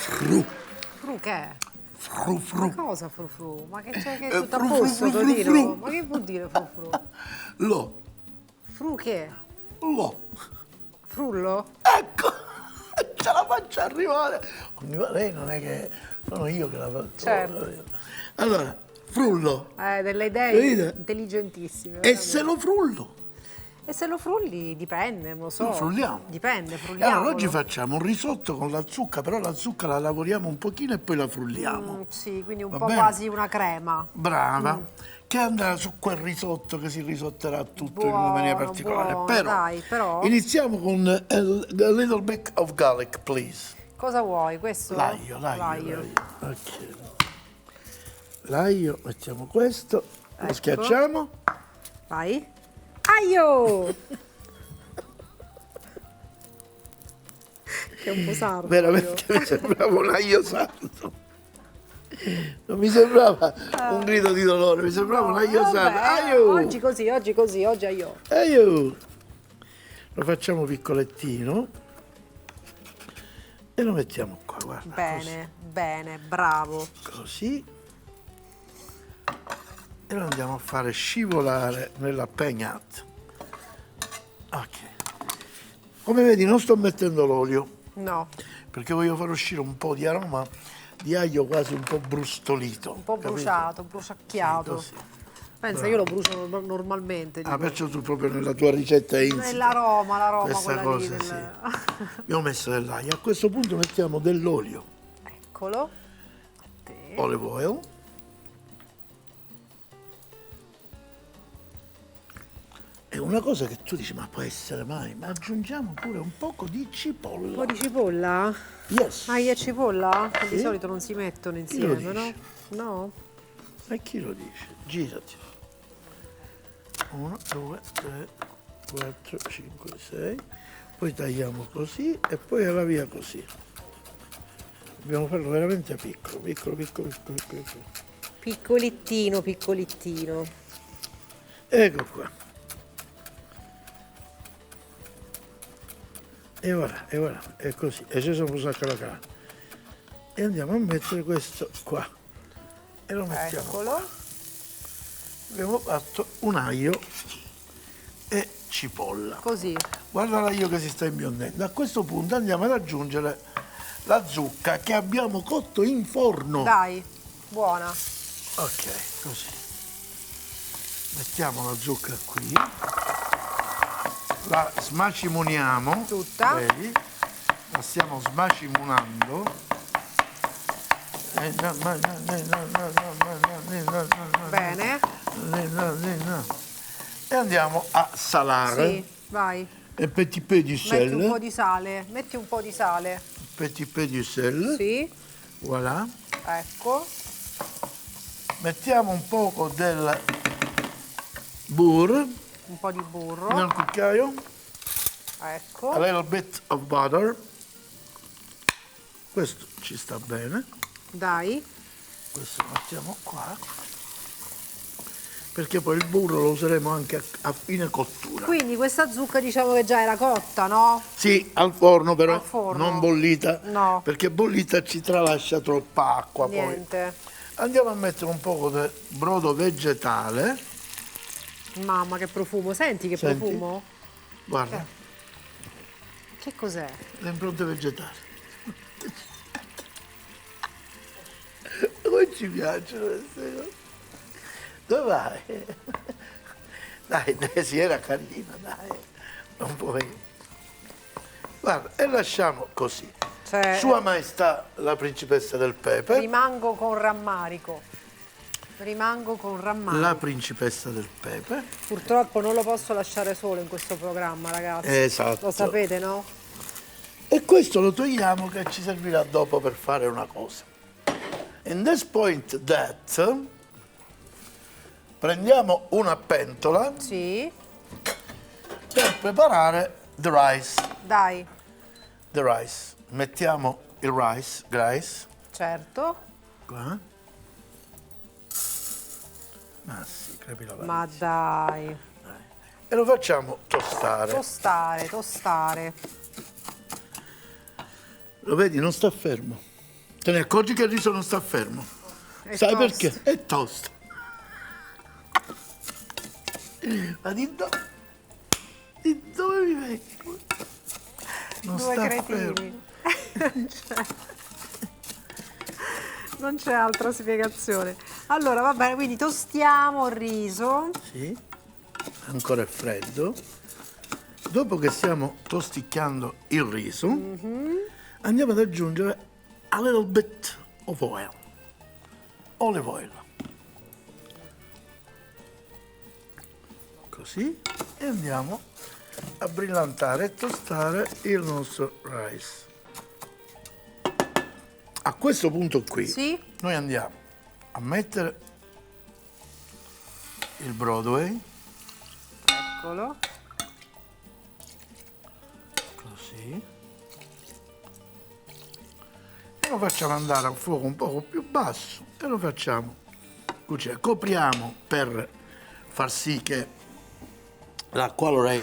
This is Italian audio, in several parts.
Fru. Fru che è? Fru Ma cosa fru fru? Ma che c'è che è tutto a fru, posto, fru, fru, Totino? fru. Ma che vuol dire fru fru? Lo. Fru che? Lo. Frullo? Ecco, ce la faccio arrivare. Lei non è che sono io che la faccio. Certo. Allora, frullo. Delle idee Vedete? intelligentissime. E veramente. se lo frullo? E se lo frulli, dipende, non lo so. Lo frulliamo. Dipende, E frulliamo. allora oggi facciamo un risotto con la zucca, però la zucca la lavoriamo un pochino e poi la frulliamo. Sì, quindi un Va po' bene? quasi una crema. Brava. Che andrà su quel risotto che si risotterà tutto in una maniera Buono, particolare. buono, Però, dai, però. iniziamo con a little bit of garlic, please. Cosa vuoi? Questo? L'aglio. Ok. L'aglio, mettiamo questo, lo Ecco. schiacciamo. Vai. Aio! Che è un po' sardo. Veramente mi sembrava un aglio sardo. Non mi sembrava un grido di dolore, mi sembrava un aglio sardo. Aio! Oggi così, oggi aio. Aio! Lo facciamo piccolettino e lo mettiamo qua, guarda. Bene, bene, bravo. Così. E lo andiamo a fare scivolare nella pegnata. Ok. Come vedi non sto mettendo l'olio No, perché voglio far uscire un po' di aroma di aglio quasi un po' brustolito. un po' capito? bruciato, bruciacchiato. Sì, così. Pensa, io lo brucio normalmente. Ah, dico. perciò tu proprio nella tua ricetta è insita L'aroma, questa quella lì. cosa, sì. Abbiamo messo dell'aglio. A questo punto mettiamo dell'olio. Eccolo. A te. Olive oil. È una cosa che tu dici, ma può essere mai? Ma aggiungiamo pure un poco di Un cipolla. po' di cipolla? Yes. Aglio e cipolla? Che Sì. di solito non si mettono lo insieme, dice? no? No? E chi lo dice? Girati. 1, 2, 3, 4, 5, 6. Poi tagliamo così e poi alla via così. Dobbiamo farlo veramente piccolo. Piccolettino. Ecco qua. E voilà, è così. E ci sono usati la carne. E andiamo a mettere questo qua. E lo mettiamo qua. Eccolo. Abbiamo fatto un aglio e cipolla. Così. Guarda l'aglio che si sta imbiondendo. A questo punto andiamo ad aggiungere la zucca che abbiamo cotto in forno. Dai, buona. Ok, così. Mettiamo la zucca qui. La smacimoniamo. Tutta. Vedi? La stiamo smacimonando. Bene. E andiamo a salare. Sì, vai. Un petit peu di Metti un sel. po' di sale. Metti un po' di sale. Petit peu di sel. Sì. Voilà. Ecco. Mettiamo un poco del burro Un po' di burro. nel cucchiaio. Ecco. A little bit of butter. Questo ci sta bene. Dai. Questo lo mettiamo qua. Perché poi il burro lo useremo anche a fine cottura. Quindi questa zucca diciamo che già era cotta, no? Sì, al forno però, Al forno. non bollita. No. Perché bollita ci tralascia troppa acqua poi. Niente. Andiamo a mettere un po' di brodo vegetale. Mamma che profumo. Senti che Senti? profumo? Guarda, Che cos'è? le impronte vegetali. Come ci piacciono queste cose. Dove vai? Dai, si era carina, dai. Non puoi. Guarda, e lasciamo così. Cioè, Sua Maestà la principessa del pepe. rimango con rammarico. La principessa del pepe. Purtroppo non lo posso lasciare solo in questo programma, ragazzi. Esatto. Lo sapete, no? E questo lo togliamo che ci servirà dopo per fare una cosa. In this point that prendiamo una pentola Sì. per preparare the rice. Dai, The rice. Mettiamo il rice certo. qua. Ma sì, capi la Ma dai. E lo facciamo tostare. Tostare. Lo vedi, non sta fermo. Te ne accorgi che il riso non sta fermo? È Sai tosto. perché? È tosto. Ma di dove mi vengi? Non Due sta cretini. fermo. Non c'è altra spiegazione. Allora, va bene, quindi tostiamo il riso. Sì, ancora è freddo. Dopo che stiamo tosticchiando il riso, andiamo ad aggiungere a little bit of oil, olive oil. Così, e andiamo a brillantare e tostare il nostro rice. A questo punto qui, Sì. noi andiamo a mettere il Broadway, Eccolo. così, e lo facciamo andare a fuoco un poco più basso e lo facciamo cuocere. Copriamo per far sì che l'acqua Oddio,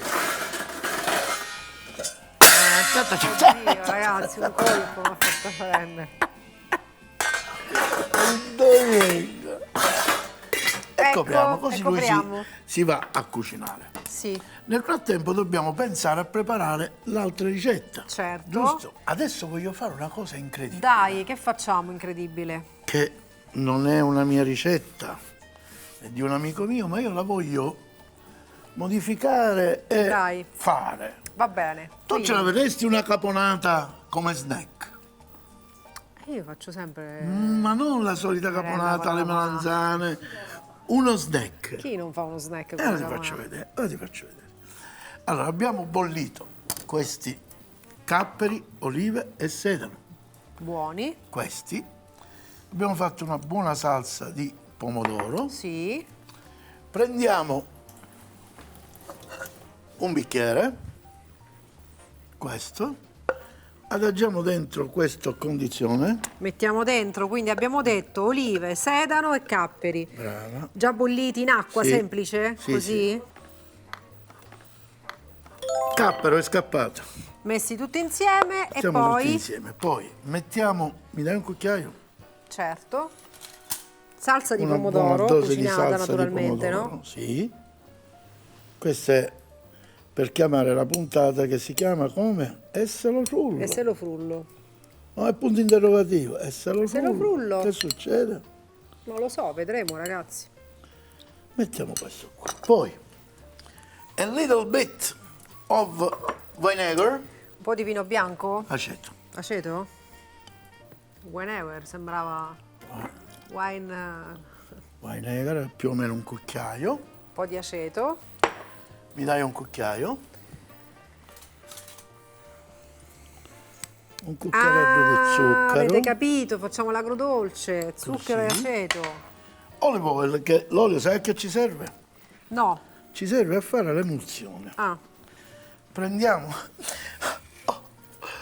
ragazzi, un colpo mi ha fatto prendere. e Ecco, copriamo, così e lui copriamo. si va a cucinare. Sì, Nel frattempo dobbiamo pensare a preparare l'altra ricetta. certo. Giusto? Adesso voglio fare una cosa incredibile. Dai, che facciamo incredibile? Che non è una mia ricetta, è di un amico mio, ma io la voglio modificare e Dai. fare. Va bene. Tu Quindi- ce la vedresti una caponata come snack? Io faccio sempre... Ma non la solita Merenda caponata con la alle melanzane, uno snack. Chi non fa uno snack con Ora la ti caponata? faccio vedere, ora ti faccio vedere. Allora, abbiamo bollito questi capperi, olive e sedano. Buoni, Questi. Abbiamo fatto una buona salsa di pomodoro. sì. Prendiamo un bicchiere, questo, adagiamo dentro questa condizione. Mettiamo dentro, quindi abbiamo detto olive, sedano e capperi. Brava. Già bolliti in acqua, Sì. semplice? Sì, Così? Cappero è scappato. Messi tutti insieme e Mettiamo tutti poi... insieme. Poi mettiamo, mi dai un cucchiaio? Certo. Salsa di Una pomodoro, buona dose di cucinata salsa naturalmente, di pomodoro, no? Sì. Questa è per chiamare la puntata che si chiama come? Esselo frullo. E se lo frullo? No, è punto interrogativo. Esselo Se lo frullo? Che succede? Non lo so, vedremo ragazzi. Mettiamo questo qua. Poi, a little bit of vinegar. Un po' di vino bianco? Aceto. Aceto? Whenever, sembrava wine... Vinegar, più o meno un cucchiaio. un po' di aceto. Mi dai un cucchiaio? Un cucchiaretto di zucchero. Avete capito, facciamo l'agrodolce, zucchero Così. e aceto. Olive oil, che l'olio sai a che ci serve? No. Ci serve a fare l'emulsione. Ah, Prendiamo...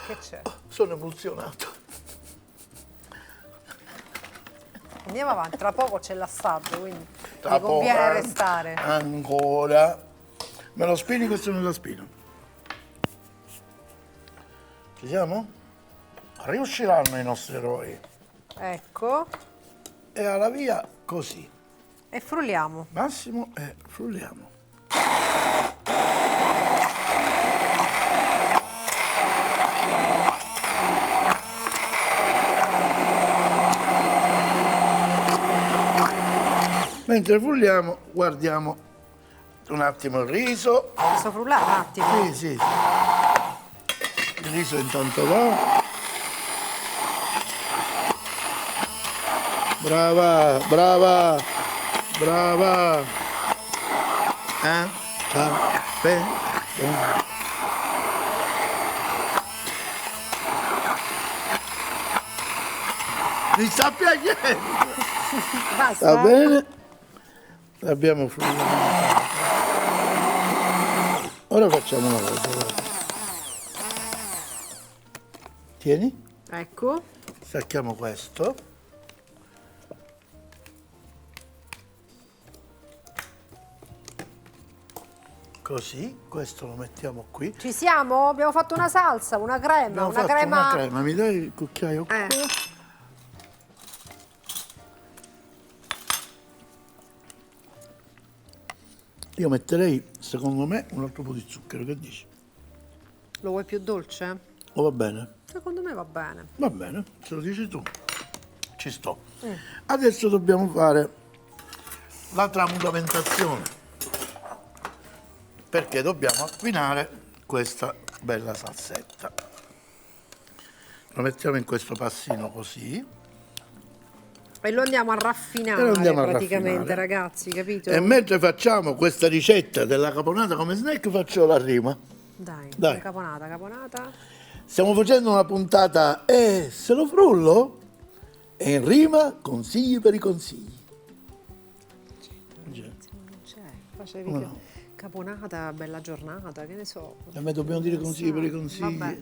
che c'è? Sono emulsionato. Andiamo avanti, tra poco c'è l'assaggio, quindi Tra mi conviene poco, restare. Ancora. Me lo spini, questo me lo spino. Ci siamo? Riusciranno i nostri eroi. Ecco, E alla via così. e frulliamo. Massimo e frulliamo. Mentre frulliamo, guardiamo un attimo il riso. Posso frullare un attimo? Sì, sì. Il riso intanto va. Brava, brava, brava. Caffè. Mi sta piacendo. Basta? Va bene? L'abbiamo frullato. Ora facciamo una cosa. Guarda. Tieni, Ecco, stacchiamo questo. Così, questo lo mettiamo qui. ci siamo? Abbiamo fatto una salsa, una crema, Abbiamo una fatto crema... una crema, mi dai il cucchiaio qua? Io metterei, secondo me, un altro po' di zucchero, che dici? Lo vuoi più dolce? O va bene? Secondo me va bene. Va bene, se lo dici tu. Ci sto. Adesso dobbiamo fare la tramutamentazione, perché dobbiamo affinare questa bella salsetta. Lo mettiamo in questo passino così E lo andiamo a raffinare E lo andiamo a praticamente, raffinare. ragazzi, capito? e mentre facciamo questa ricetta della caponata come snack faccio la rima. Dai, Dai. caponata, caponata. Stiamo facendo una puntata e se lo frullo e in rima consigli per i consigli. Non c'è. Facevi Come no? caponata, bella giornata, che ne so. A me dobbiamo dire consigli per i consigli. Vabbè.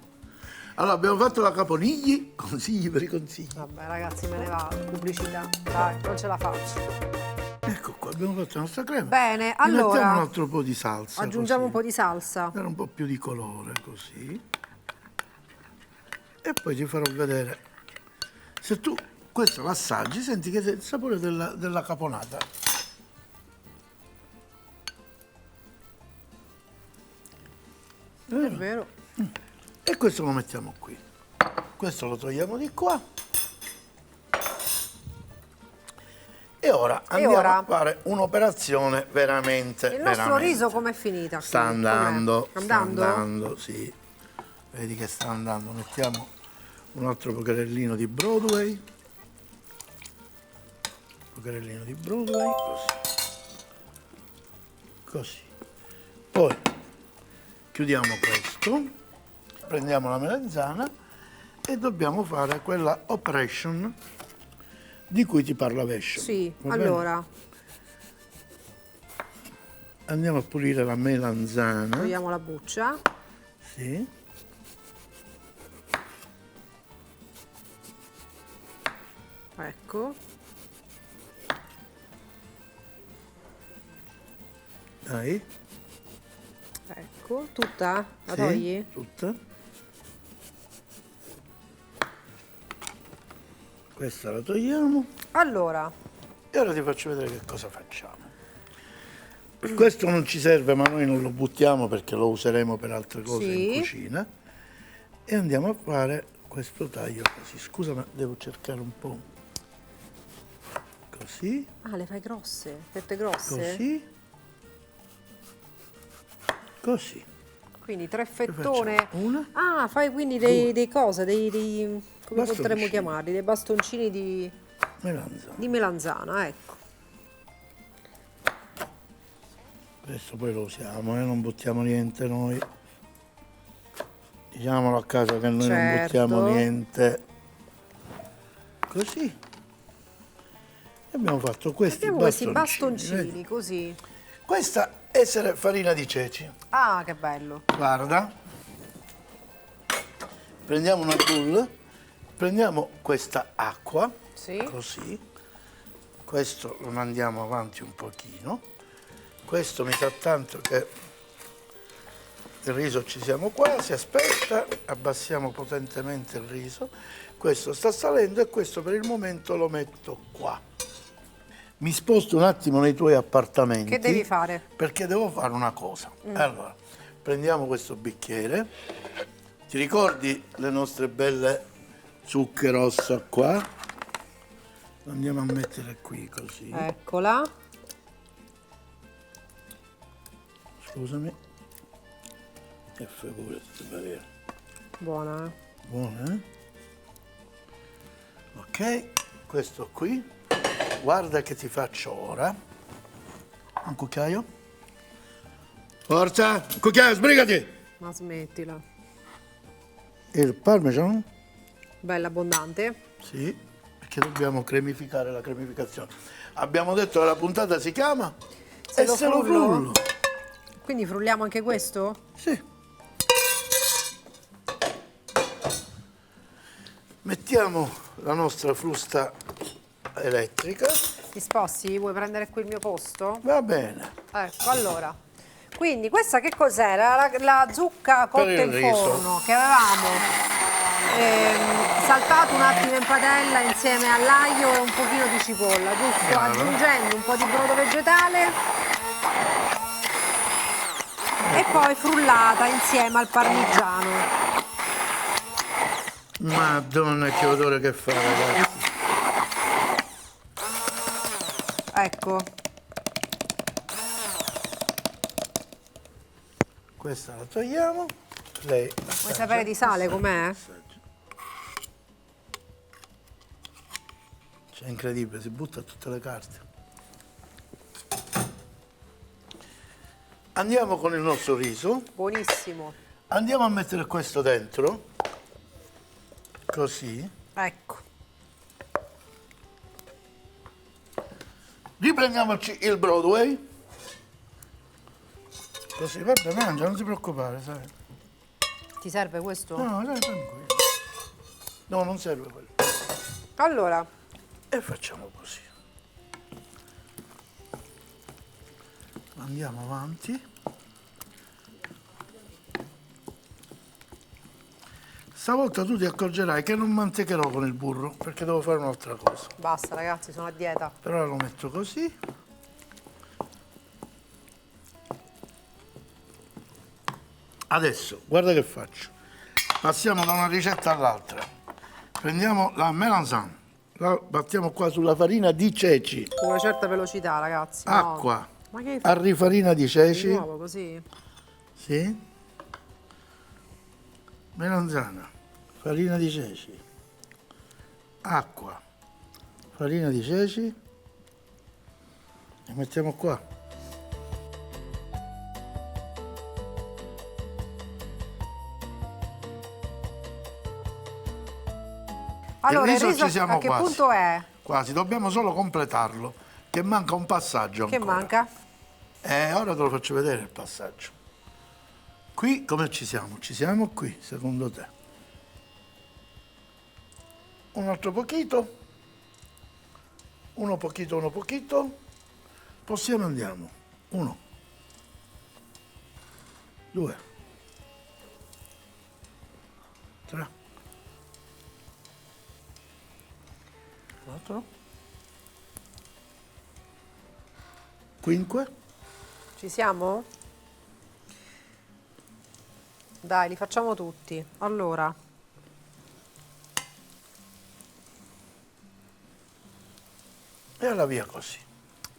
Allora abbiamo fatto la caponigli, consigli per i consigli. Vabbè, ragazzi, me ne vado. Pubblicità. Dai, non ce la faccio. Ecco qua, abbiamo fatto la nostra crema. Bene, Gli mettiamo un allora altro po' di salsa. aggiungiamo un così, po' di salsa. per un po' più di colore, così. E poi ti farò vedere. Se tu questo l'assaggi, senti che è il sapore della caponata. È vero. E questo lo mettiamo qui. Questo lo togliamo di qua. E ora andiamo ora? a fare un'operazione veramente, Il nostro veramente. riso com'è finita? Sta qui? andando, Com'è? sta Andando? andando, sì. Vedi che sta andando. Mettiamo un altro pocherellino di Broadway. Pocherellino di Broadway, così. Così. Poi chiudiamo questo, prendiamo la melanzana e dobbiamo fare quella operation di cui ti parlavescio. Sì, Va bene? allora, Andiamo a pulire la melanzana. togliamo la buccia. Sì. Ecco. Dai. Ecco, tutta? La Sì, togli? tutta. Questa la togliamo. Allora, E ora ti faccio vedere che cosa facciamo. Questo non ci serve, ma noi non lo buttiamo perché lo useremo per altre cose Sì. in cucina. E andiamo a fare questo taglio così. Scusa, ma devo cercare un po'. Così, ah, le fai grosse, fette grosse? così, così. Quindi tre fettone. facciamo? Una. Ah, fai quindi dei cose, come potremmo Bastoncini. chiamarli? Dei bastoncini Melanzana. di melanzana, ecco. Questo poi lo usiamo, non buttiamo niente noi. Diciamolo a casa che noi non Certo. buttiamo niente. Così. E abbiamo fatto questi Abbiamo questi bastoncini. bastoncini, vedi? così. Questa essere farina di ceci. Ah, che bello. Guarda. Prendiamo una bowl, prendiamo questa acqua, Sì. così. Questo lo mandiamo avanti un pochino. Questo mi sa tanto che il riso ci siamo quasi, aspetta, abbassiamo potentemente il riso. Questo sta salendo e questo per il momento lo metto qua. Mi sposto un attimo nei tuoi appartamenti. Che devi fare? Perché devo fare una cosa. Allora, prendiamo questo bicchiere. Ti ricordi le nostre belle zucche rossa qua? Lo andiamo a mettere qui così. Eccola. Scusami. E figurati, parere. Buona, eh? Buona, eh? Ok, questo qui. Guarda che ti faccio ora. Un cucchiaio. Forza, un cucchiaio, sbrigati. Ma smettila. Il parmigiano? Bella abbondante. Sì, perché dobbiamo cremificare la cremificazione. Abbiamo detto che la puntata si chiama Se E lo se lo frullo? frullo. Quindi frulliamo anche questo? Sì. Mettiamo la nostra frusta elettrica. Ti sposti? Vuoi prendere qui il mio posto? Va bene. Ecco, allora. Quindi questa che cos'era? La zucca cotta Per il in riso. forno che avevamo saltato un attimo in padella insieme all'aglio e un pochino di cipolla, giusto? Brava. Aggiungendo un po' di brodo vegetale poi frullata insieme al parmigiano. Madonna, che odore che fa, ragazzi. Ecco, Questa la togliamo. Lei vuoi sapere di sale com'è? Cioè, è incredibile, si butta tutte le carte. Andiamo con il nostro riso. Buonissimo. Andiamo a mettere questo dentro. Così. Ecco. Riprendiamoci il Broadway. Così, vabbè, mangia, non ti preoccupare, sai. Ti serve questo? No, dai, tranquillo. No, non serve quello. Allora, E facciamo così. Andiamo avanti. Stavolta tu ti accorgerai che non mantecherò con il burro, perché devo fare un'altra cosa. basta ragazzi, sono a dieta. Per ora lo metto così. Adesso, guarda che faccio. Passiamo da una ricetta all'altra. Prendiamo la melanzane, la battiamo qua sulla farina di ceci, Con una certa velocità ragazzi. no. acqua, Ma che fai arrifarina di di ceci, nuovo così? sì, melanzana, farina di ceci, acqua, farina di ceci e mettiamo qua. Allora, il riso riso ci siamo a che quasi. punto è? Quasi, dobbiamo solo completarlo, che manca un passaggio Che ancora. manca? Ora te lo faccio vedere il passaggio. Qui come ci siamo? Ci siamo qui, secondo te? Un altro pochito? Uno pochito? Possiamo andiamo. 1, 2, 3, 4, 5. Ci siamo? Dai, li facciamo tutti. Allora, E alla via così.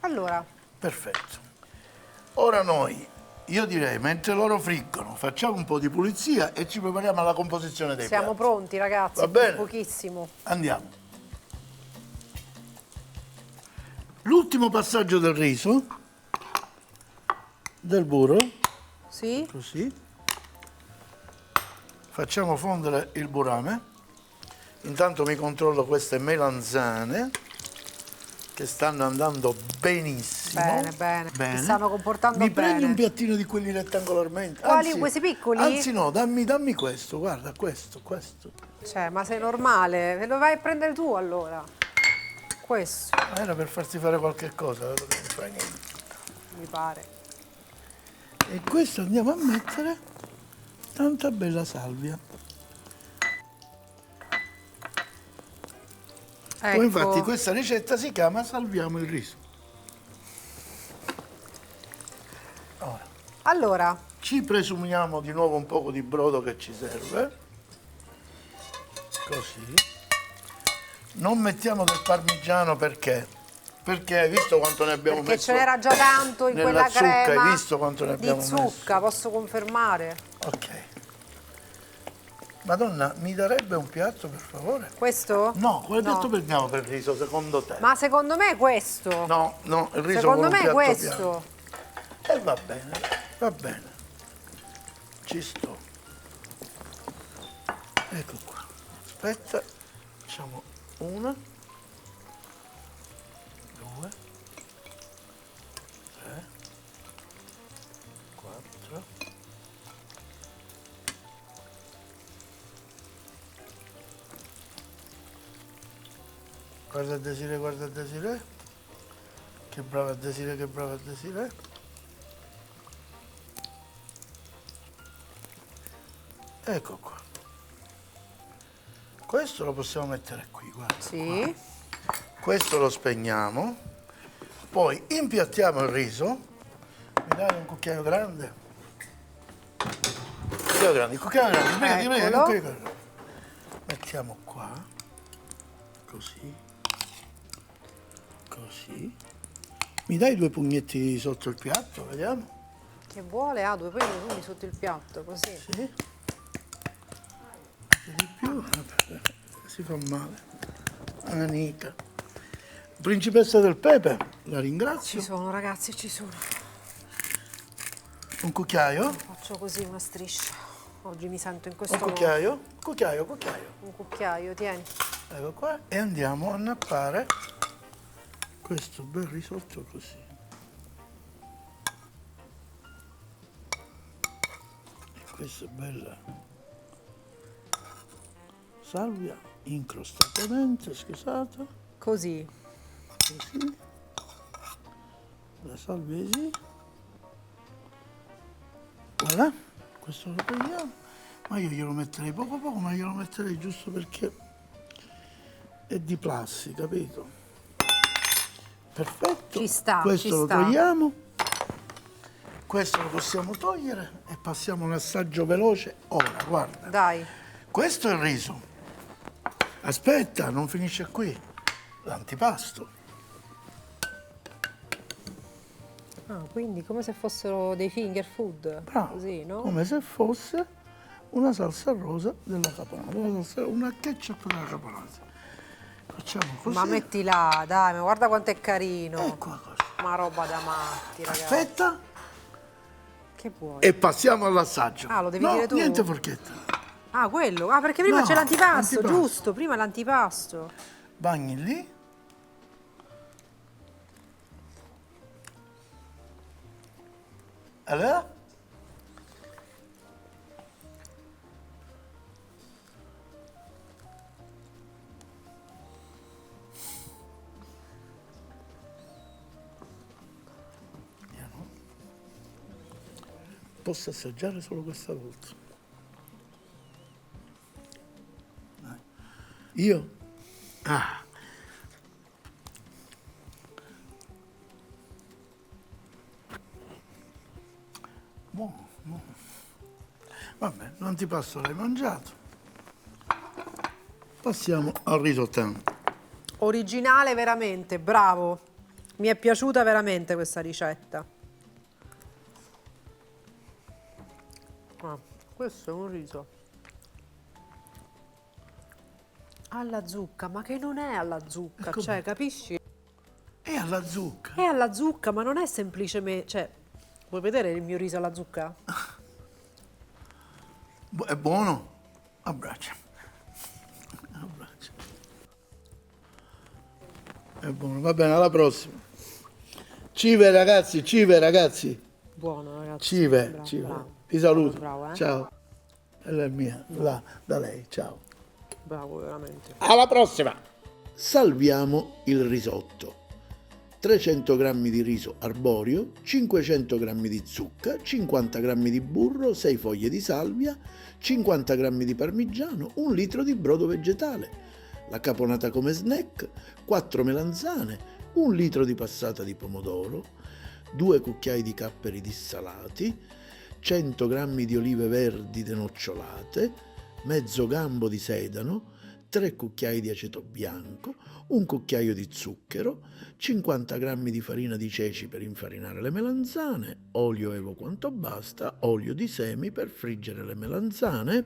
allora, Perfetto. Ora noi, io direi, mentre loro friggono, facciamo un po' di pulizia e ci prepariamo alla composizione dei siamo piatti. pronti ragazzi. Va bene? Pochissimo. Andiamo. L'ultimo passaggio del riso, del burro, Sì? così. Facciamo fondere il burame. Intanto mi controllo queste melanzane che stanno andando benissimo. Bene, bene. Si stanno comportando Mi bene. prendi un piattino di quelli rettangolarmente? Quali? Questi piccoli? Anzi no, dammi questo, guarda, questo. Cioè, ma sei normale? Te lo vai a prendere tu allora? Questo, Era per farti fare qualche cosa, vedo che non fai niente. mi pare. E questo andiamo a mettere tanta bella salvia. Ecco. Poi infatti questa ricetta si chiama salviamo il riso. Ora, Allora, ci presumiamo di nuovo un poco di brodo che ci serve. Così. Non mettiamo del parmigiano perché? Perché hai visto quanto ne abbiamo perché messo? ce n'era già tanto in nella quella zucca, crema hai visto quanto ne abbiamo di zucca, posso confermare. Ok. Madonna, mi darebbe un piatto per favore? Questo? No, quale No. piatto prendiamo per il riso secondo te? Ma secondo me è questo. No, il riso Secondo con un me è piatto questo. piano. E va bene. Ci sto. Ecco qua. Aspetta, facciamo 1, 2, 3, 4. Guarda Desiree. Che brava Desiree. Ecco qua. Questo lo possiamo mettere qui, guarda. Sì. Questo lo spegniamo. Poi impiattiamo il riso. Mi dai un cucchiaio grande? grande, sbrigati, Eccolo. sbrigati. Mettiamo qua, così, così. Mi dai 2 pugnetti sotto il piatto, vediamo? Che vuole? Ah, 2 pugni sotto il piatto, così. Sì. Di più, si fa male. Anita. Principessa del pepe, la ringrazio. Ci sono, ragazzi, ci sono. Un cucchiaio, Faccio così una striscia. Oggi mi sento in questo un modo. cucchiaio. Un cucchiaio, tieni. Ecco qua. E andiamo a nappare questo bel risotto così. E questa bella salvia incrostatamente, scusate, Così. così. La salvia così. Voilà, questo lo prendiamo. Ma io glielo metterei poco, ma glielo metterei giusto perché è di plastica, capito? Perfetto. Ci sta, questo ci lo sta. togliamo. Questo lo possiamo togliere e passiamo a un assaggio veloce. Ora, guarda. Dai. Questo è il riso. Aspetta, non finisce qui. L'antipasto. Ah, quindi come se fossero dei finger food. Bravo. Così, no? Come se fosse una salsa rosa della caponata, una ketchup della caponata. Facciamo così. Ma metti là, dai, ma guarda quanto è carino. Ecco così. Ma roba da matti, ragazzi. Aspetta Che vuoi? e passiamo all'assaggio. Ah, lo devi No, dire tu? niente forchetta. Ah, quello. Ah, perché prima No, c'è l'antipasto, l'antipasto. giusto. Prima l'antipasto. Bagni lì. Allora? Vediamo. Posso assaggiare solo questa volta. Dai. Io? Ah. Buono, buono. Vabbè, l'antipasto l'hai mangiato. Passiamo al risotto. Originale veramente, bravo. Mi è piaciuta veramente questa ricetta. Ah, questo è un riso. Alla zucca, ma che non è alla zucca, Ecco cioè, bene. capisci? E alla zucca. È alla zucca, ma non è semplicemente, cioè, vuoi vedere il mio riso alla zucca? È buono? Abbraccia. Abbraccia. È buono, va bene, alla prossima. Cive ragazzi, cive ragazzi. Buono, ragazzi. Cive, Bravo, cive. bravo. Vi saluto. Bravo, Ciao. E la mia, là, da lei, ciao. Bravo, veramente. Alla prossima! Salviamo il risotto. 300 g di riso arborio, 500 g di zucca, 50 g di burro, 6 foglie di salvia, 50 g di parmigiano, 1 litro di brodo vegetale, la caponata come snack, 4 melanzane, 1 litro di passata di pomodoro, 2 cucchiai di capperi dissalati, 100 g di olive verdi denocciolate, mezzo gambo di sedano, 3 cucchiai di aceto bianco, 1 cucchiaio di zucchero, 50 g di farina di ceci per infarinare le melanzane, olio evo quanto basta, olio di semi per friggere le melanzane,